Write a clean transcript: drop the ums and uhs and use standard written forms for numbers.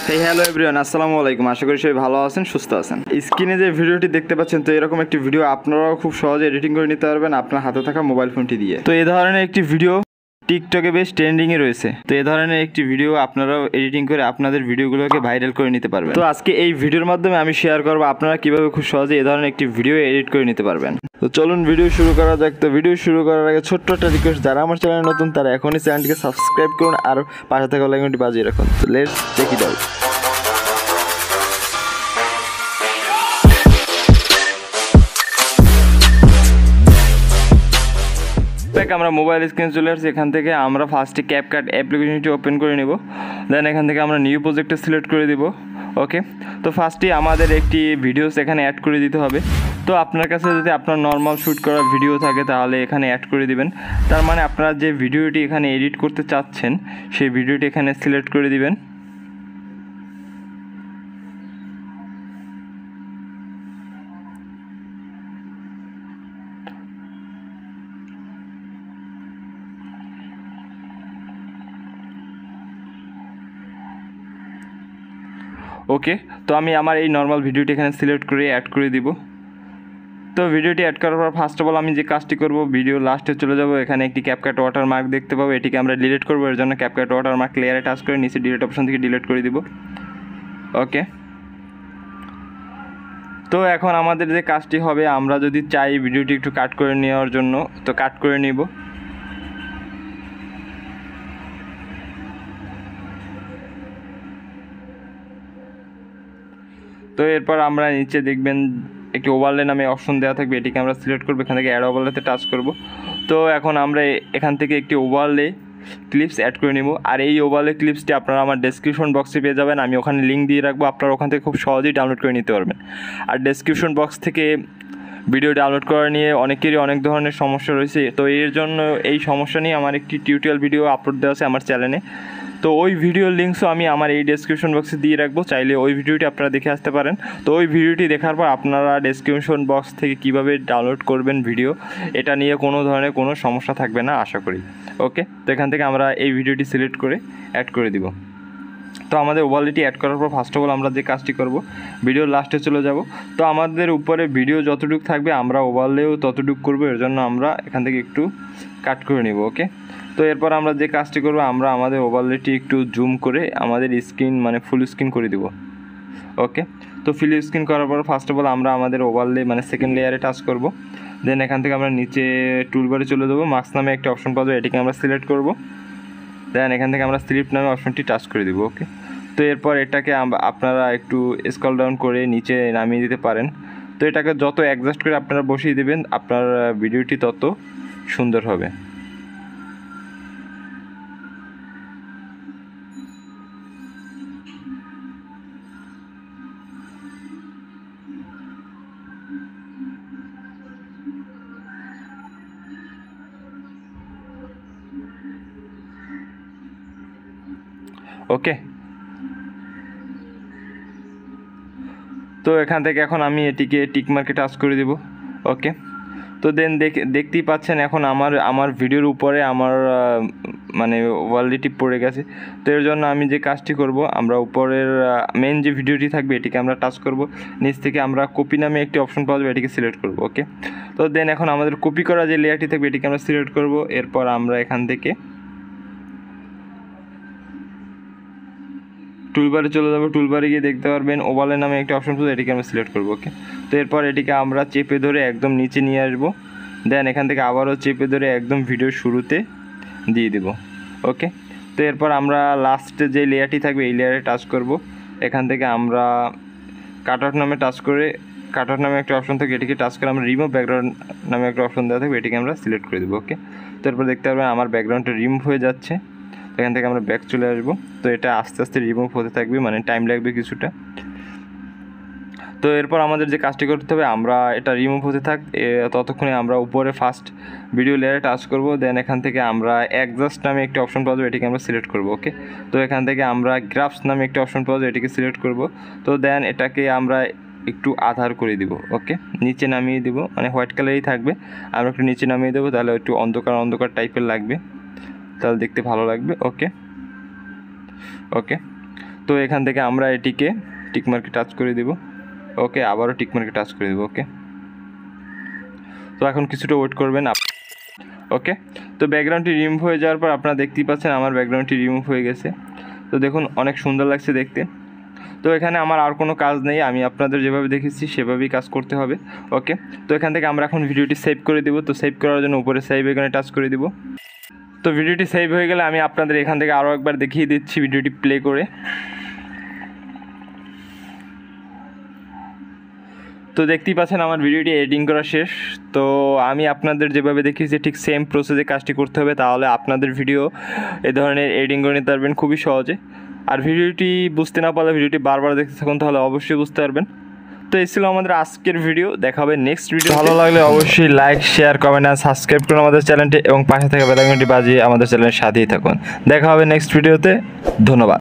Hello everyone, আসসালামু আলাইকুম। আশা করি সবাই ভালো আছেন, সুস্থ আছেন। স্ক্রিনে যে ভিডিওটি দেখতে পাচ্ছেন, তো এরকম একটি ভিডিও আপনারাও খুব সহজে এডিটিং করে নিতে পারবেন আপনার হাতে থাকা মোবাইল ফোনটি দিয়ে। তো এই ধরনের একটি ভিডিও টিকটকে বেশ ট্রেন্ডিংয়ে রয়েছে। তো এই ধরনের একটি ভিডিও আপনারাও এডিটিং করে আপনাদের ভিডিওগুলোকে ভাইরাল করে নিতে পারবেন। তো আজকে এই ভিডিওর মাধ্যমে আমি শেয়ার করবো আপনারা কীভাবে খুব সহজে এই ধরনের একটি ভিডিও এডিট করে নিতে পারবেন। তো চলুন ভিডিও শুরু করা যাক। তো ভিডিও শুরু করার আগে ছোট্ট একটা রিকোয়েস্ট, যারা আমার চ্যানেলে নতুন তারা এখনই চ্যানেলটিকে সাবস্ক্রাইব করুন আর পাশে থাকা বেল আইকনটি বাজিয়ে রাখুন। তো লেটস চেক ইট আউট। আমরা মোবাইল স্ক্রিন চলে আসছি। এখান থেকে আমরা ফার্স্টে ক্যাপকাট অ্যাপ্লিকেশনটি ওপেন করে নেব। দেন এখান থেকে আমরা নিউ প্রজেক্টে সিলেক্ট করে দিব। ওকে, তো ফার্স্টে আমাদের একটি ভিডিওস এখানে অ্যাড করে দিতে হবে। তো আপনার কাছে যদি আপনার নর্মাল শ্যুট করা ভিডিও থাকে তাহলে এখানে অ্যাড করে দিবেন। তার মানে আপনারা যে ভিডিওটি এখানে এডিট করতে চাচ্ছেন সেই ভিডিওটি এখানে সিলেক্ট করে দিবেন। ওকে, তো আমি আমার এই নর্মাল ভিডিওটি এখানে সিলেক্ট করে অ্যাড করে দিব। তো ভিডিওটি অ্যাড করার পর ফার্স্ট অফ অল আমি যে কাজটি করব, ভিডিও লাস্টে চলে যাব। এখানে একটি ক্যাপকাট ওয়াটারমার্ক দেখতে পাবো, এটিকে আমরা ডিলিট করব। এর জন্য ক্যাপকাট ওয়াটারমার্ক লেয়ারে টাচ করে নিচে ডিলিট অপশন থেকে ডিলিট করে দিব। ওকে, তো এখন আমাদের যে কাজটি হবে, আমরা যদি চাই ভিডিওটি একটু কাট করে নেওয়ার জন্য, তো কাট করে নিব। তো এরপর আমরা নিচে দেখবেন একটি ওভারলে নামে অপশন দেওয়া থাকবে, এটিকে আমরা সিলেক্ট করবো। এখান থেকে অ্যাড ওভারলেতে টাচ করব। তো এখন আমরা এখান থেকে একটি ওভারলে ক্লিপস অ্যাড করে নিব। আর এই ওভারলে ক্লিপসটি আপনারা আমার ডেসক্রিপশন বক্সে পেয়ে যাবেন। আমি ওখানে লিঙ্ক দিয়ে রাখবো, আপনারা ওখান থেকে খুব সহজেই ডাউনলোড করে নিতে পারবেন। আর ডেসক্রিপশন বক্স থেকে ভিডিও ডাউনলোড করা নিয়ে অনেকেরই অনেক ধরনের সমস্যা রয়েছে। তো এর জন্য এই সমস্যা নিয়ে আমার একটি টিউটোরিয়াল ভিডিও আপলোড দেওয়া আছে আমার চ্যানেলে। তো ওই ভিডিওর লিঙ্কসও আমি আমার এই ডেসক্রিপশন বক্সে দিয়ে রাখবো, চাইলে ওই ভিডিওটি আপনারা দেখে আসতে পারেন। তো ওই ভিডিওটি দেখার পর আপনারা ডেসক্রিপশন বক্স থেকে কিভাবে ডাউনলোড করবেন ভিডিও, এটা নিয়ে কোনো ধরনের কোনো সমস্যা থাকবে না আশা করি। ওকে, তো এখান থেকে আমরা এই ভিডিওটি সিলেক্ট করে অ্যাড করে দিব। তো আমাদের ওভারলেটি অ্যাড করার পর ফার্স্ট অফ অল আমরা যে কাজটি করব, ভিডিওর লাস্টে চলে যাব। তো আমাদের উপরে ভিডিও যতটুকু থাকবে আমরা ওভারলেও ততটুকু করব। এর জন্য আমরা এখান থেকে একটু কাট করে নেব। ওকে, তো এরপর আমরা যে কাজটি করব, আমরা আমাদের ওভারলেটি একটু জুম করে আমাদের স্ক্রিন মানে ফুল স্ক্রিন করে দিব। ওকে, তো ফুল স্ক্রিন করার পর ফার্স্ট অফ অল আমরা আমাদের ওভারলে মানে সেকেন্ড লেয়ারে টাচ করব। দেন এখান থেকে আমরা নিচে টুলবারে চলে যাবো, মার্কস নামে একটা অপশন পাবো, এটিকে আমরা সিলেক্ট করব। দেন এখান থেকে আমরা স্লিপ নামে অপশনটি টাচ করে দিব। ওকে, তো এরপর এটাকে আপনারা একটু স্ক্রল ডাউন করে নিচে নামিয়ে দিতে পারেন। তো এটাকে যত অ্যাডজাস্ট করে আপনারা বসিয়ে দেবেন, আপনার ভিডিওটি তত সুন্দর হবে। ওকে, তো এখান থেকে এখন আমি এটিকে টিক মার্কে টাচ করে দেব। ওকে, তো দেন দেখতেই পাচ্ছেন এখন আমার ভিডিওর উপরে আমার মানে ওয়ালটি পড়ে গেছে। তো এর জন্য আমি যে কাজটি করব, আমরা উপরের মেন যে ভিডিওটি থাকবে এটিকে আমরা টাচ করব। নিচ থেকে আমরা কপি নামে একটি অপশন পাওয়া যাবে, এটিকে সিলেক্ট করব। ওকে, তো দেন এখন আমাদের কপি করা যে লেয়ারটি থাকবে এটিকে আমরা সিলেক্ট করব। এরপর আমরা এখান থেকে টুলবারে চলে যাবো। টুলবারে গিয়ে দেখতে পারবেন ওভারলে নামে একটা অপশন পাবো, এটিকে আমরা সিলেক্ট করবো। ওকে, তো এরপর এটিকে আমরা চেপে ধরে একদম নিচে নিয়ে আসবো। দেন এখান থেকে আবারও চেপে ধরে একদম ভিডিওর শুরুতে দিয়ে দেব। ওকে, তো এরপর আমরা লাস্টে যে লেয়ারটি থাকবে এই লেয়ারে টাচ করব। এখান থেকে আমরা কাটআউট নামে টাচ করে, কাটআউট নামে একটা অপশন থাকে, এটিকে টাচ করে আমরা রিমুভ ব্যাকগ্রাউন্ড নামে একটা অপশন দেওয়া থাকবে, এটিকে আমরা সিলেক্ট করে দেবো। ওকে, তো এরপর দেখতে পারবেন আমার ব্যাকগ্রাউন্ডটা রিমুভ হয়ে যাচ্ছে। এখান থেকে আমরা ব্যাক চলে আসবো। তো এটা আস্তে আস্তে রিমুভ হতে থাকবে, মানে টাইম লাগবে কিছুটা। তো এরপর আমাদের যে কাজটি করতে হবে, আমরা এটা রিমুভ হতে থাক, ততক্ষণে আমরা উপরে ফার্স্ট ভিডিও লেয়ারে টাচ করব। দেন এখান থেকে আমরা অ্যাডজাস্ট নামে একটি অপশন পাওয়া যাবে, এটিকে আমরা সিলেক্ট করব। ওকে, তো এখান থেকে আমরা গ্রাফস নামে একটি অপশন পাওয়া যাবে, এটিকে সিলেক্ট করব। তো দেন এটাকে আমরা একটু আধার করে দিব। ওকে, নিচে নামিয়ে দিব, মানে হোয়াইট কালারই থাকবে, আমরা একটু নিচে নামিয়ে দেবো, তাহলে একটু অন্ধকার অন্ধকার টাইপের লাগবে, তাহলে দেখতে ভালো লাগবে। ওকে, ওকে, তো এখান থেকে আমরা এটিকে টিকমার্কে টাচ করে দেব। ওকে, আবারও টিকমার্কে টাচ করে দেবো। ওকে, তো এখন কিছুটা ওয়েট করবেন। ওকে, তো ব্যাকগ্রাউন্ডটি রিমুভ হয়ে যাওয়ার পর আপনারা দেখতেই পাচ্ছেন আমার ব্যাকগ্রাউন্ডটি রিমুভ হয়ে গেছে। তো দেখুন অনেক সুন্দর লাগছে দেখতে। তো এখানে আমার আর কোনো কাজ নেই, আমি আপনাদের যেভাবে দেখেছি সেভাবেই কাজ করতে হবে। ওকে, তো এখান থেকে আমরা এখন ভিডিওটি সেভ করে দেব। তো সেভ করার জন্য উপরে সেভ এখানে টাচ করে দেব। তো ভিডিওটি সেভ হয়ে গেলে আমি আপনাদের এখান থেকে আরও একবার দেখিয়ে দিচ্ছি ভিডিওটি প্লে করে। তো দেখতেই পাচ্ছেন আমার ভিডিওটি এডিটিং করা শেষ। তো আমি আপনাদের যেভাবে দেখিয়েছি ঠিক সেম প্রসেসে কাজটি করতে হবে, তাহলে আপনাদের ভিডিও এ ধরনের এডিটিং করে নিতে পারবেন খুবই সহজে। আর ভিডিওটি বুঝতে না পারলে ভিডিওটি বারবার দেখতে থাকুন, তাহলে অবশ্যই বুঝতে পারবেন। তো এই ছিল আমাদের আজকের ভিডিও, দেখা হবে নেক্সট ভিডিও। ভালো লাগলে অবশ্যই লাইক, শেয়ার, কমেন্ট আর সাবস্ক্রাইব করুন আমাদের চ্যানেলটি এবং পাশে থাকা বেল আইকনটি বাজিয়ে আমাদের চ্যানেলের সাথেই থাকুন। দেখা হবে নেক্সট ভিডিওতে। ধন্যবাদ।